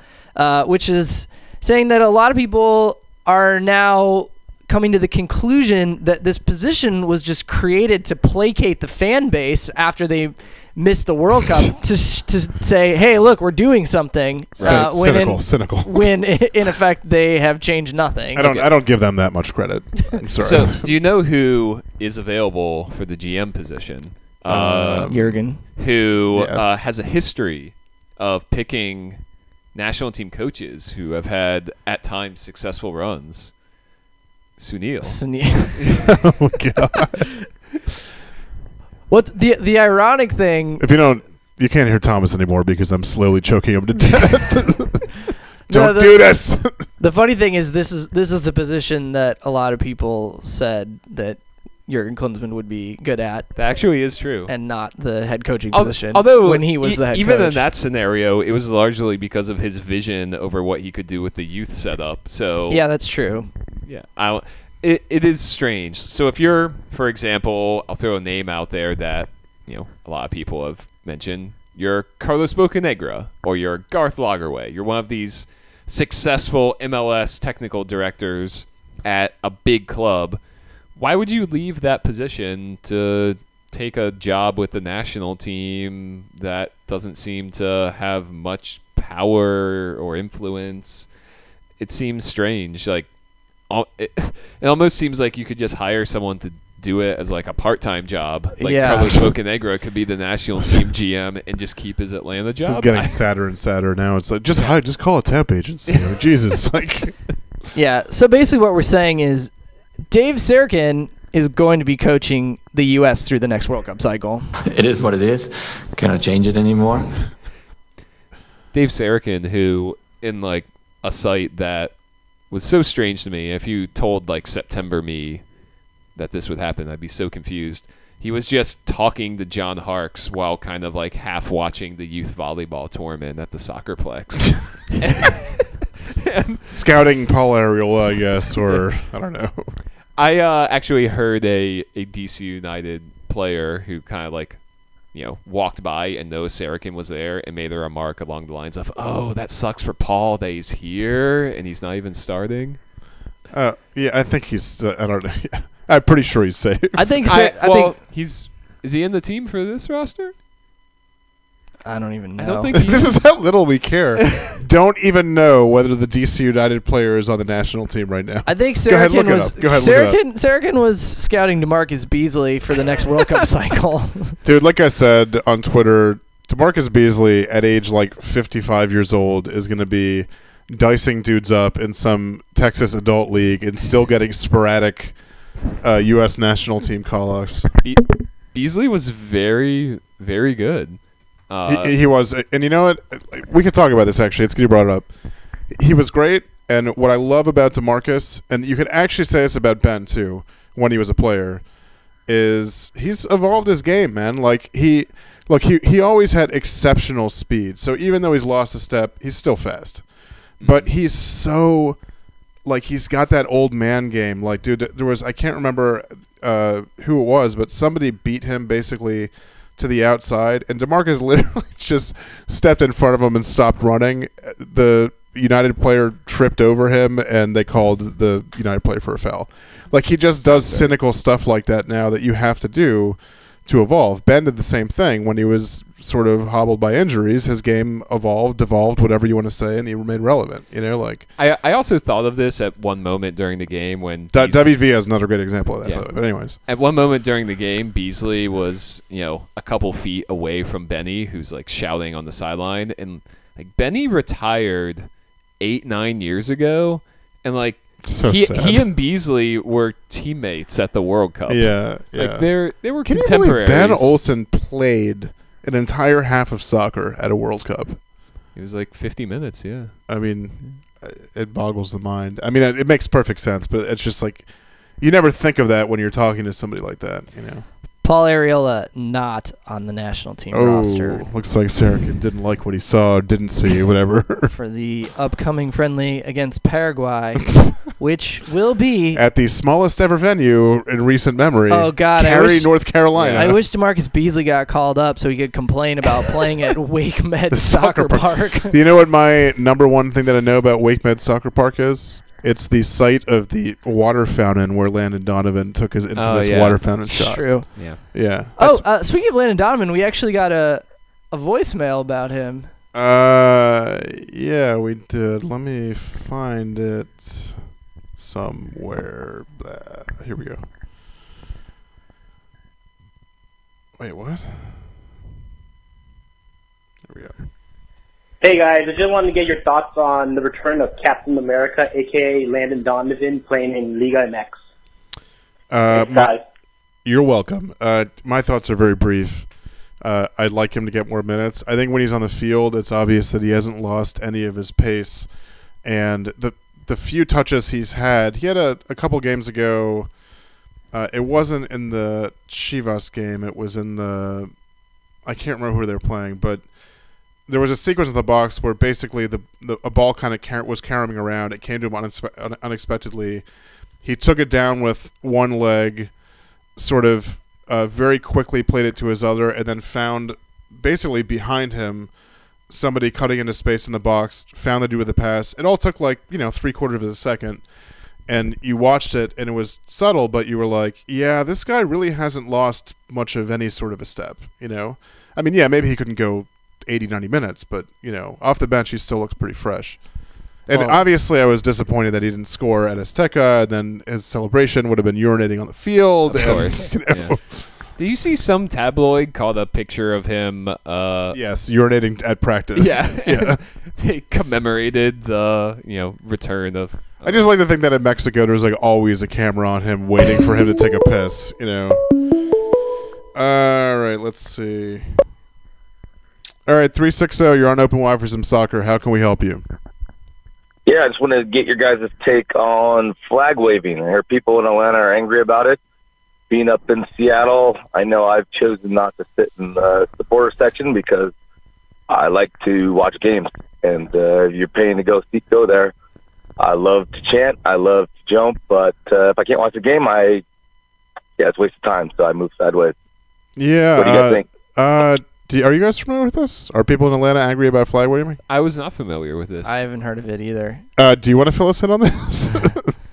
which is saying that a lot of people are now coming to the conclusion that this position was just created to placate the fan base after they missed the World Cup to say, hey, look, we're doing something. Cynical. When in effect they have changed nothing. I don't give them that much credit. I'm sorry. So, do you know who is available for the GM position? Jurgen, who has a history of picking national team coaches who have had at times successful runs. Sunil. Oh God. What the ironic thing? If you can't hear Thomas anymore because I'm slowly choking him to death. Don't do this. The funny thing is, this is the position that a lot of people said that Jurgen Klinsmann would be good at. That actually is true, and not the head coaching position. Although when he was the head even coach. in that scenario, it was largely because of his vision over what he could do with the youth setup. So yeah, that's true. Yeah, It is strange. So if you're, for example, I'll throw a name out there that a lot of people have mentioned. You're Carlos Bocanegra or you're Garth Lagerwey. You're one of these successful MLS technical directors at a big club. Why would you leave that position to take a job with the national team that doesn't seem to have much power or influence? It seems strange. Like, it almost seems like you could just hire someone to do it as like a part-time job. Like Carlos Bocanegra could be the national team GM and just keep his Atlanta job. It's getting sadder and sadder now. It's like just call a temp agency. Jesus, like. Yeah. So basically, what we're saying is, Dave Serkin is going to be coaching the U.S. through the next World Cup cycle. It is what it is. Cannot change it anymore. Dave Serkin, who in like a site that was so strange to me. If you told like September me that this would happen, I'd be so confused. He was just talking to John Harkes while kind of like half watching the youth volleyball tournament at the Soccerplex. and scouting Paul Ariola, I guess, or I don't know. I actually heard a DC United player who kind of like, walked by and noticed Serkin was there and made a remark along the lines of, "Oh, that sucks for Paul that he's here and he's not even starting." Yeah, I think he's. I don't know. I'm pretty sure he's safe. I think. Is he in the team for this roster? I don't even know. I don't think this is how little we care. Don't even know whether the DC United player is on the national team right now. I think Serkin was scouting DeMarcus Beasley for the next World Cup cycle. Dude, like I said on Twitter, DeMarcus Beasley at age like 55 years old is going to be dicing dudes up in some Texas adult league and still getting sporadic U.S. national team call-ups. Beasley was very, very good. He was, and you know what? We could talk about this actually. It's good you brought it up. He was great, and what I love about DeMarcus, and you could actually say this about Ben too, when he was a player, is he's evolved his game, man. Like look, he always had exceptional speed. So even though he's lost a step, he's still fast. But he's so, like, he's got that old man game. Like, dude, there was, I can't remember who it was, but somebody beat him basically to the outside, and DeMarcus literally just stepped in front of him and stopped running. The United player tripped over him, and they called the United player for a foul. Like, he just does cynical stuff like that now that you have to do to evolve. Ben did the same thing when he was sort of hobbled by injuries. His game evolved, devolved, whatever you want to say, and he remained relevant. You know, like I also thought of this at one moment during the game when WV has another great example of that. Yeah. By the way. But anyways, at one moment during the game, Beasley was a couple feet away from Benny, who's like shouting on the sideline, and like Benny retired 8-9 years ago, and like. So he and Beasley were teammates at the World Cup. Yeah. Like they were Can contemporaries. You believe Ben Olsen played an entire half of soccer at a World Cup? It was like 50 minutes, yeah. I mean, it boggles the mind. I mean, it makes perfect sense, but it's just like you never think of that when you're talking to somebody like that, you know. Paul Arriola not on the national team roster. Looks like Sarakin didn't like what he saw, didn't see, whatever. For the upcoming friendly against Paraguay, which will be at the smallest ever venue in recent memory. Oh God, Cary, North Carolina. I wish DeMarcus Beasley got called up so he could complain about playing at Wake Med Soccer Park. Do you know what my number one thing that I know about Wake Med Soccer Park is? It's the site of the water fountain where Landon Donovan took his infamous water fountain shot. True. Yeah. Speaking of Landon Donovan, we actually got a voicemail about him. Yeah, we did. Let me find it somewhere. Here we go. Wait, what? There we go. Hey guys, I just wanted to get your thoughts on the return of Captain America, aka Landon Donovan, playing in Liga MX. You're welcome. My thoughts are very brief. I'd like him to get more minutes. I think when he's on the field, it's obvious that he hasn't lost any of his pace, and the few touches he had a couple games ago. It wasn't in the Chivas game. It was in the I can't remember who they were playing, but. There was a sequence in the box where basically a ball kind of was carrying around. It came to him unexpectedly. He took it down with one leg, sort of very quickly played it to his other, and then found basically behind him somebody cutting into space in the box, found the dude with the pass. It all took like 3/4 of a second, and you watched it, and it was subtle, but you were like, yeah, this guy really hasn't lost much of any sort of a step, I mean, yeah, maybe he couldn't go 80, 90 minutes, but, off the bench, he still looks pretty fresh. And obviously, I was disappointed that he didn't score at Azteca, and then his celebration would have been urinating on the field. Of course. Yeah. Did you see some tabloid called a picture of him? Yes, urinating at practice. Yeah. They commemorated the, return of... I just like to think that in Mexico, there's like always a camera on him waiting for him to take a piss, All right, let's see. All right, 360, you're on Open Wide for some soccer. How can we help you? Yeah, I just want to get your guys' take on flag waving. I hear people in Atlanta are angry about it. Being up in Seattle, I know I've chosen not to sit in the supporter section because I like to watch games. And if you're paying to go there, I love to chant, I love to jump, but if I can't watch the game, it's a waste of time, so I move sideways. Yeah. What do you guys think? Are you guys familiar with this? Are people in Atlanta angry about flag waving? I was not familiar with this. I haven't heard of it either. Do you want to fill us in on this?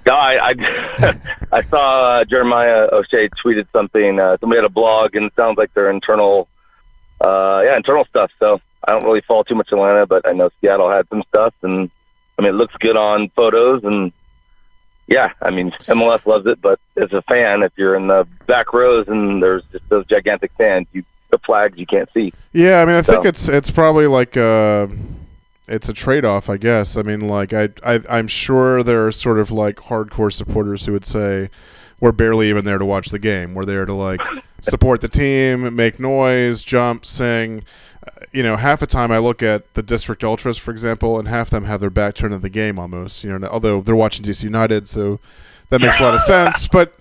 No, I saw Jeremiah O'Shea tweeted something. Somebody had a blog, and it sounds like their internal stuff. So I don't really follow too much Atlanta, but I know Seattle had some stuff, and I mean it looks good on photos, and yeah, I mean MLS loves it. But as a fan, if you're in the back rows and there's just those gigantic fans, the flags you can't see. Yeah, I mean, I think it's probably like it's a trade-off, I guess. I mean, like I'm sure there are sort of like hardcore supporters who would say we're barely even there to watch the game. We're there to like support the team, make noise, jump, sing. Half the time I look at the District Ultras, for example, and half of them have their back turned to the game almost. Although they're watching DC United, so that makes a lot of sense. But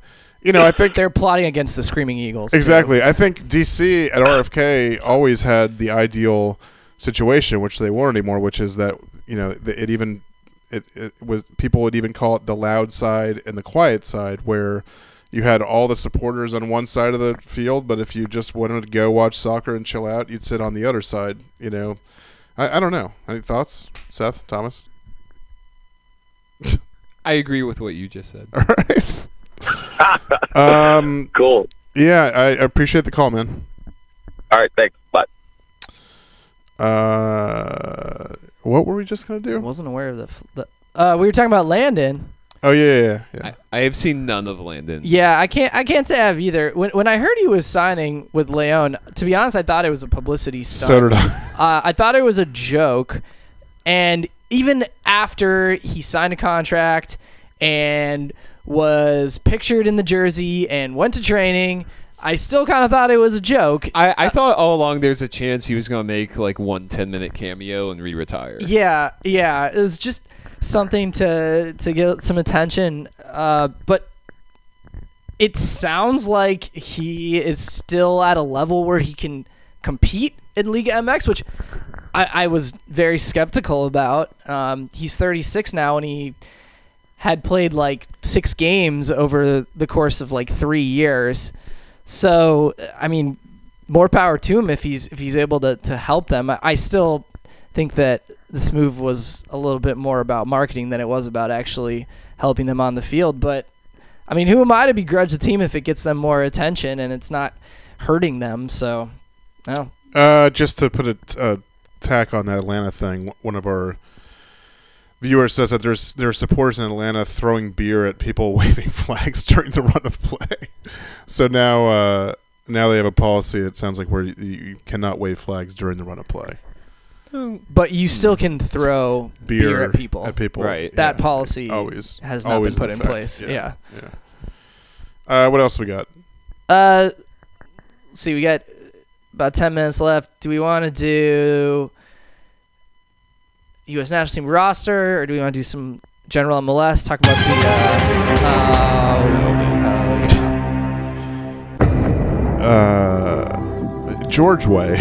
I think they're plotting against the Screaming Eagles. Exactly. Too. I think DC at RFK always had the ideal situation, which they won't anymore, which is that it was people would even call it the loud side and the quiet side, where you had all the supporters on one side of the field, but if you just wanted to go watch soccer and chill out, you'd sit on the other side. I don't know. Any thoughts, Seth, Thomas? I agree with what you just said. All right. Cool. Yeah, I appreciate the call, man. All right, thanks. Bye. What were we just gonna do? I wasn't aware of the we were talking about Landon. Oh yeah. I have seen none of Landon. Yeah, I can't say I have either. When I heard he was signing with Leon, to be honest, I thought it was a publicity stunt. So did I. I thought it was a joke, and even after he signed a contract and was pictured in the jersey and went to training, I still kind of thought it was a joke. I thought all along there's a chance he was going to make like 1 10-minute cameo and re-retire. Yeah, it was just something to get some attention. But it sounds like he is still at a level where he can compete in Liga MX, which I was very skeptical about. He's 36 now, and he had played like 6 games over the course of like 3 years. So, I mean, more power to him if he's able to help them. I still think that this move was a little bit more about marketing than it was about actually helping them on the field. But, I mean, who am I to begrudge the team if it gets them more attention and it's not hurting them? So, no. Just to put a tack on that Atlanta thing, one of our viewers says that there are supporters in Atlanta throwing beer at people waving flags during the run of play. So now they have a policy, it sounds like, where you cannot wave flags during the run of play. But you still can throw beer at people. Right. That policy has not been put in place. Yeah. What else we got? See, we got about 10 minutes left. Do we want to do U.S. national team roster, or do we want to do some general MLS? Talk about the George Way.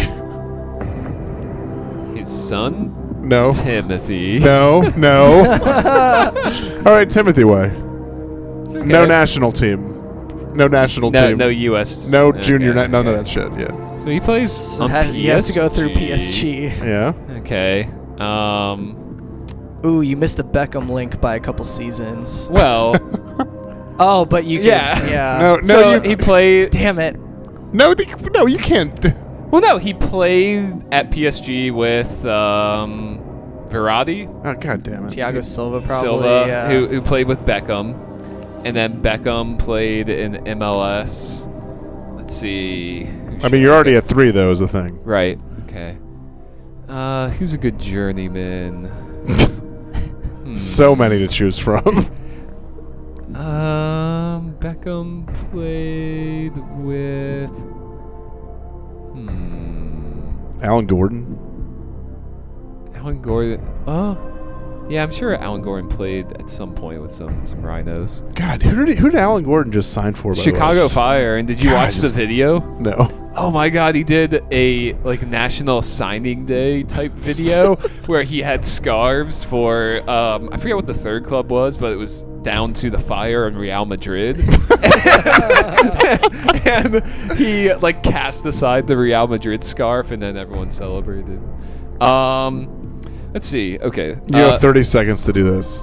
His son? No. Timothy. No. All right, Timothy Way. Okay. No national team. No national team. No U.S. No junior. None of that shit. Yeah. So he plays on PSG. He has to go through PSG. Yeah. Okay. Ooh, you missed the Beckham link by a couple seasons. Well. Oh, but you. Yeah. No. So he played. Damn it. No, you can't. Well, no, he played at PSG with Verratti. Oh, God damn it. Thiago Silva, probably. Who played with Beckham. And then Beckham played in MLS. Let's see. I mean, you're already at 3, though, is the thing. Right. Okay. Who's a good journeyman? So many to choose from. Beckham played with... Alan Gordon. Alan Gordon. Oh. Yeah, I'm sure Alan Gordon played at some point with some Rhinos. God, who did Alan Gordon just sign for? Chicago Fire. And did you watch the video? No. Oh my God, he did a National Signing Day type video where he had scarves for I forget what the third club was, but it was down to the Fire and Real Madrid. And he cast aside the Real Madrid scarf, and then everyone celebrated. Let's see. Okay. You have 30 seconds to do this.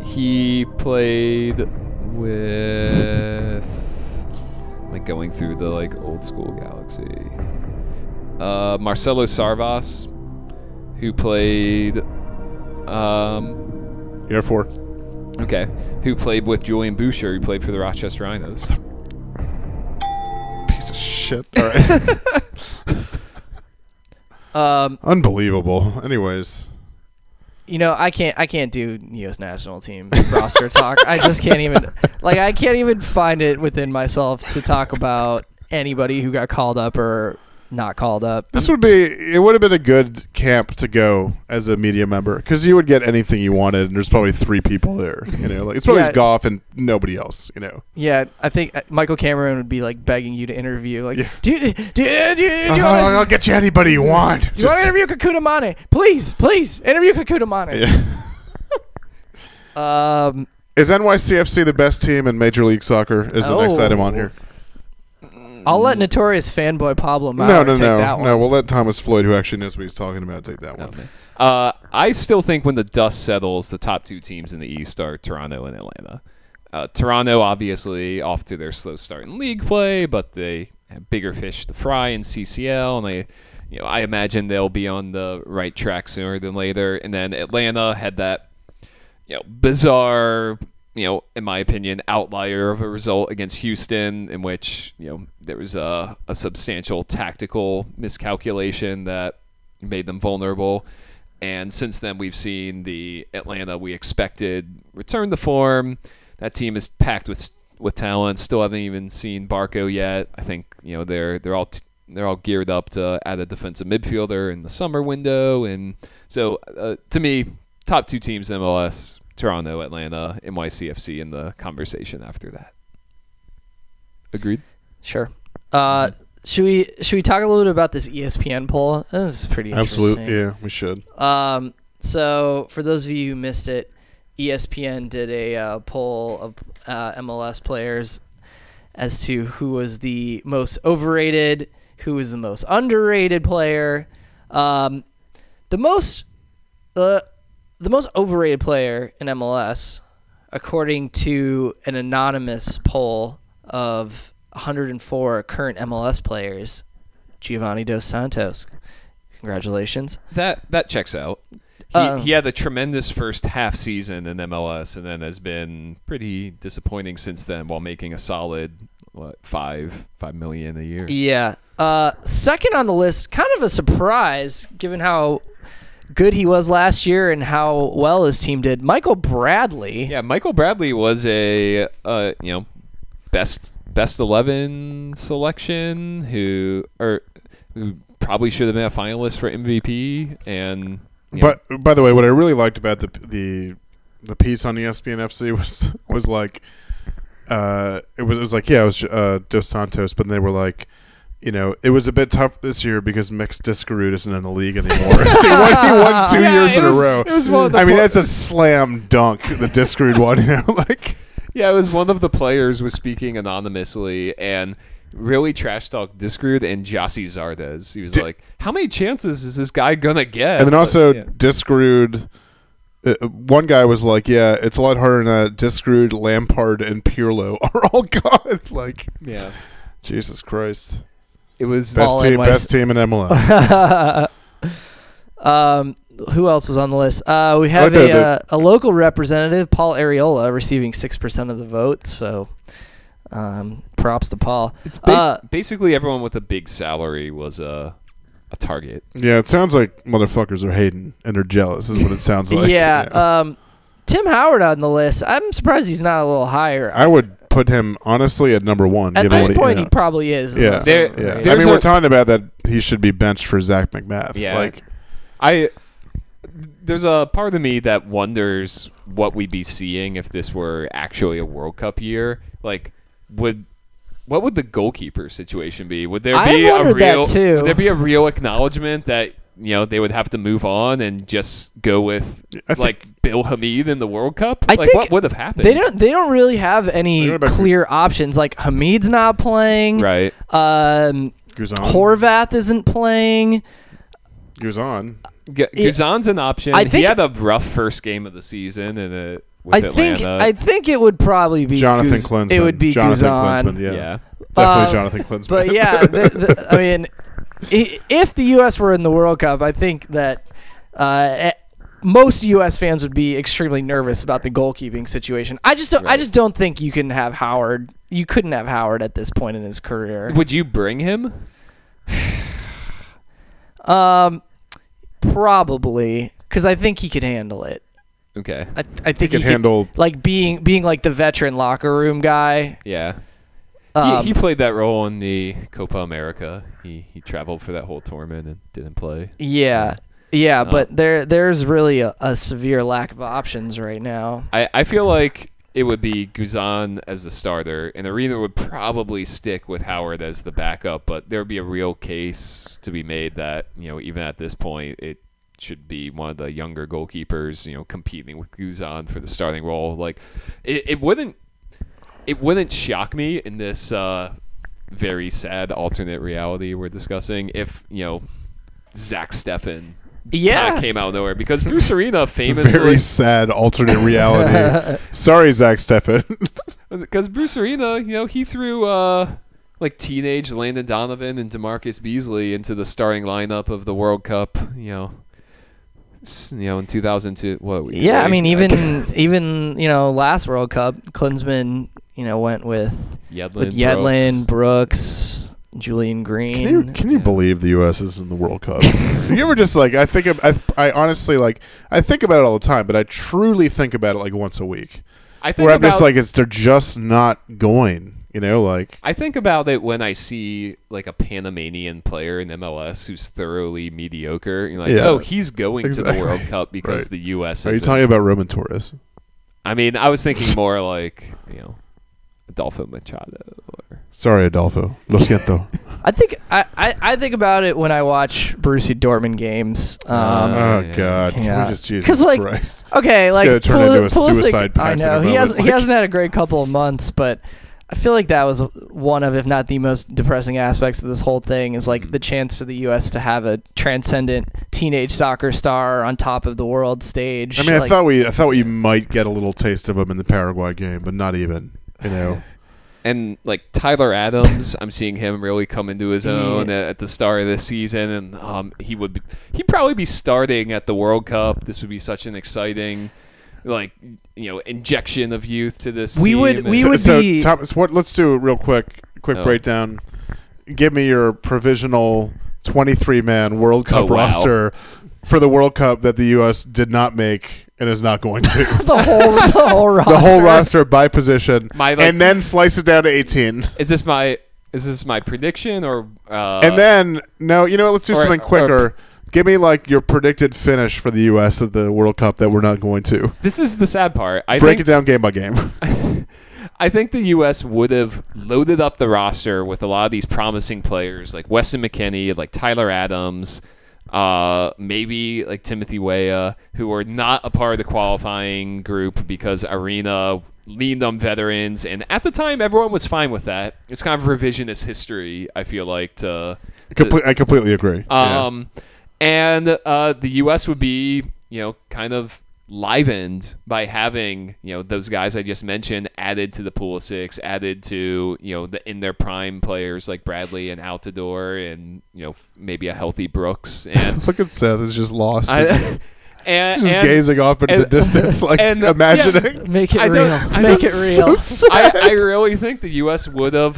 He played with... going through the old school Galaxy. Marcelo Sarvas, who played... You have 4. Okay. Who played with Julian Boucher, who played for the Rochester Rhinos. Piece of shit. All right. Unbelievable. Anyways, I can't do U.S. national team roster talk. I just can't even I can't even find it within myself to talk about anybody who got called up or not called up. It would have been a good camp to go as a media member because you would get anything you wanted, and there's probably 3 people there. Like it's probably golf and nobody else. Yeah, I think Michael Cameron would be like begging you to interview. Like, do you I'll get you anybody you want. Do you want to interview Kekuta Mane? Please, interview Kekuta Mane. Yeah. Is NYCFC the best team in Major League Soccer? Is the next item on here? I'll let notorious fanboy Pablo Maurer take that one. No, we'll let Thomas Floyd, who actually knows what he's talking about, take that one. I still think when the dust settles, the top 2 teams in the East are Toronto and Atlanta. Toronto, obviously, off to their slow start in league play, but they have bigger fish to fry in CCL, and I imagine they'll be on the right track sooner than later. And then Atlanta had that bizarre, in my opinion, outlier of a result against Houston, in which there was a substantial tactical miscalculation that made them vulnerable. And since then, we've seen the Atlanta we expected return to form. That team is packed with talent. Still haven't even seen Barco yet. I think they're all geared up to add a defensive midfielder in the summer window. And so, to me, top 2 teams in MLS. Toronto, Atlanta, NYCFC in the conversation after that. Agreed? Sure. Should we talk a little bit about this ESPN poll? This is pretty interesting. Absolutely, yeah, we should. So for those of you who missed it, ESPN did a poll of MLS players as to who was the most overrated, who was the most underrated player. The most overrated player in MLS, according to an anonymous poll of 104 current MLS players, Giovanni Dos Santos. Congratulations. That checks out. He had a tremendous first half season in MLS and then has been pretty disappointing since then while making a solid $5 million a year. Yeah. Second on the list, kind of a surprise given how good he was last year and how well his team did. Michael Bradley. Yeah, Michael Bradley was a best 11 selection who probably should have been a finalist for MVP. And but by the way, what I really liked about the piece on ESPN FC was like it was Dos Santos, but they were like, it was a bit tough this year because Mix Discarud isn't in the league anymore. So he won 2 years in a row. That's a slam dunk, the Discarud one. Yeah, it was one of the players was speaking anonymously and really trash talked Discarud and Jossie Zardes. He was like, how many chances is this guy going to get? And then also Discarud, one guy was like, yeah, it's a lot harder than that. Discarud, Lampard, and Pirlo are all gone. Jesus Christ. It was best team in MLS. Who else was on the list? We have a local representative, Paul Areola, receiving 6% of the vote. So, props to Paul. It's basically everyone with a big salary was a target. Yeah, it sounds like motherfuckers are hating and they're jealous. Is what it sounds like. Yeah. Tim Howard on the list. I'm surprised he's not a little higher. I would put him honestly at number 1. At this point, he probably is. Yeah. We're talking about that he should be benched for Zach McMath. Yeah. There's a part of me that wonders what we'd be seeing if this were actually a World Cup year. What would the goalkeeper situation be? Would there be a real acknowledgement that they would have to move on and just go with Bill Hamid in the World Cup? What would have happened? They don't really have any clear options. Hamid's not playing. Right. Horvath isn't playing. Guzan's an option. He had a rough first game of the season with Atlanta. I think it would probably be Jonathan Klinsmann. It would be Guzan. Yeah. Definitely Jonathan Klinsmann. But yeah, if the U.S. were in the World Cup, I think that most U.S. fans would be extremely nervous about the goalkeeping situation. I just don't think you can have Howard. You couldn't have Howard at this point in his career. Would you bring him? Probably, because I think he could handle it. Okay. I think he could handle being like the veteran locker room guy. Yeah. He played that role in the Copa America. He traveled for that whole tournament and didn't play. Yeah. Yeah, but there's really a severe lack of options right now. I feel like it would be Guzan as the starter, and Arena would probably stick with Howard as the backup, but there would be a real case to be made that, even at this point, it should be one of the younger goalkeepers, competing with Guzan for the starting role. Like, it wouldn't shock me in this very sad alternate reality we're discussing if, Zach Steffen came out of nowhere, because Bruce Arena famously... Very sad alternate reality. Sorry, Zach Steffen. Because Bruce Arena, he threw teenage Landon Donovan and DeMarcus Beasley into the starting lineup of the World Cup, in 2002. What? Yeah, I mean, even last World Cup, Klinsmann, went with Yedlin, Brooks, Julian Green. Can you believe the U.S. is in the World Cup? You ever just I honestly I think about it all the time, but I truly think about it once a week. They're just not going. I think about it when I see a Panamanian player in MLS who's thoroughly mediocre. You're he's going to the World Cup because the U.S. Are you talking about Roman Torres? I mean, I was thinking more Adolfo Machado. Sorry, Adolfo. Lo siento. I think about it when I watch Borussia Dortmund games. God, yeah. Jesus Christ. Okay, it's gonna turn into a suicide pact. I know he hasn't had a great couple of months, but I feel like that was one of, if not the most depressing aspects of this whole thing, is the chance for the U.S. to have a transcendent teenage soccer star on top of the world stage. I mean, I thought we might get a little taste of him in the Paraguay game, but not even. And Tyler Adams, I'm seeing him really come into his own at the start of this season, and he'd probably be starting at the World Cup. This would be such an exciting, injection of youth to this team. Thomas, let's do a real quick breakdown. Give me your provisional 23-man World Cup roster for the World Cup that the U.S. did not make and is not going to. the whole roster. The whole roster by position, and then slice it down to 18. Is this my prediction or? And then let's do something quicker. Give me your predicted finish for the U.S. at the World Cup that we're not going to. This is the sad part. Break it down game by game. I think the U.S. would have loaded up the roster with a lot of these promising players like Weston McKennie, like Tyler Adams, maybe Timothy Weah, who are not a part of the qualifying group because Arena leaned on veterans, and at the time everyone was fine with that. It's kind of revisionist history, I feel like. I completely agree. And the U.S. would be, kind of livened by having, those guys I just mentioned added to the pool of six, added to, the in their prime players like Bradley and Altidore, and, maybe a healthy Brooks. And look at Seth is just lost. And gazing off into the distance, imagining. Yeah, make it real. Make it real. So I really think the U.S. would have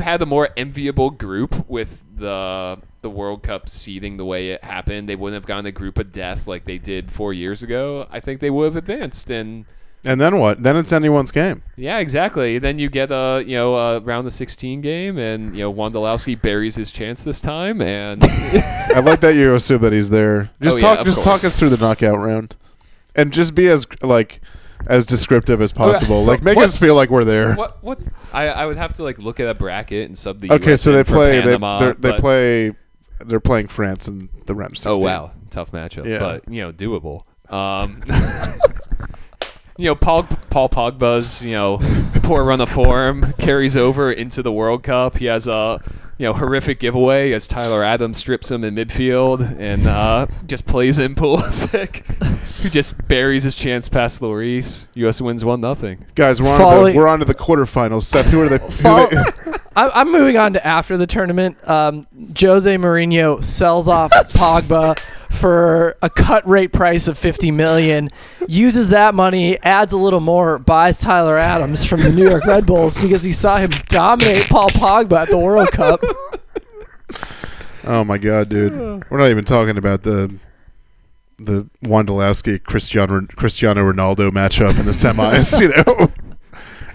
had a more enviable group with the World Cup seeding the way it happened. They wouldn't have gone a group of death like they did 4 years ago. I think they would have advanced. And then what? Then it's anyone's game. Yeah, exactly. Then you get a round of 16 game, and Wondolowski buries his chance this time. And I like that you assume that he's there. Talk us through the knockout round, and just be as descriptive as possible. Make us feel like we're there. What? I would have to look at a bracket and sub the. Okay, US so they play. Panama, they play. They're playing France in the round of 16. Oh wow, tough matchup. Yeah. But doable. Paul Pogba's poor run of form carries over into the World Cup. He has a horrific giveaway as Tyler Adams strips him in midfield and just plays in Pulisic, who just buries his chance past Lloris. U.S. wins 1-0. Guys, we're on to the quarterfinals. Seth, who are the? I'm moving on to after the tournament. Jose Mourinho sells off Pogba for a cut rate price of $50 million, uses that money, adds a little more, buys Tyler Adams from the New York Red Bulls because he saw him dominate Paul Pogba at the World Cup. Oh my God, dude! We're not even talking about the Wondolowski Cristiano Ronaldo matchup in the semis.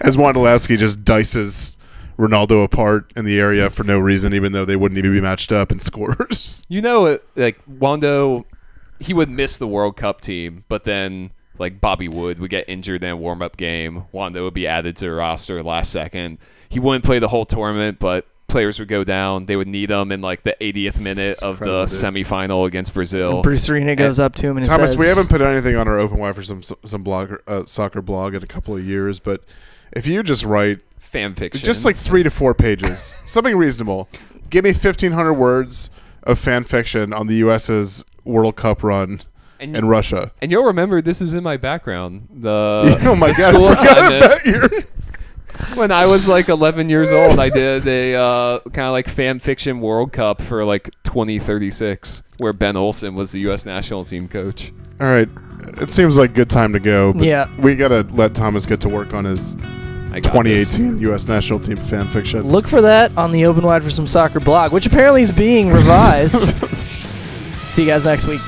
As Wondolowski just dices Ronaldo apart in the area for no reason, even though they wouldn't even be matched up in scores. You know, like Wando, he would miss the World Cup team, but then like Bobby Wood would get injured in a warm-up game. Wando would be added to the roster last second. He wouldn't play the whole tournament, but players would go down. They would need him in like the 80th minute of the semifinal against Brazil. And Bruce Arena goes up to him and Thomas, says, we haven't put anything on our Open Wide for some blog, soccer blog in a couple of years, but if you just write fan fiction, just like 3 to 4 pages, something reasonable. Give me 1,500 words of fan fiction on the U.S.'s World Cup run in Russia. And you'll remember this is in my background. Oh my God! School assignment. When I was like 11 years old, I did a kind of like fan fiction World Cup for like 2036, where Ben Olsen was the U.S. national team coach. All right, it seems like a good time to go. But yeah, we gotta let Thomas get to work on his 2018 U.S. national team fan fiction. Look for that on the Open Wide for Some Soccer blog, which apparently is being revised. See you guys next week.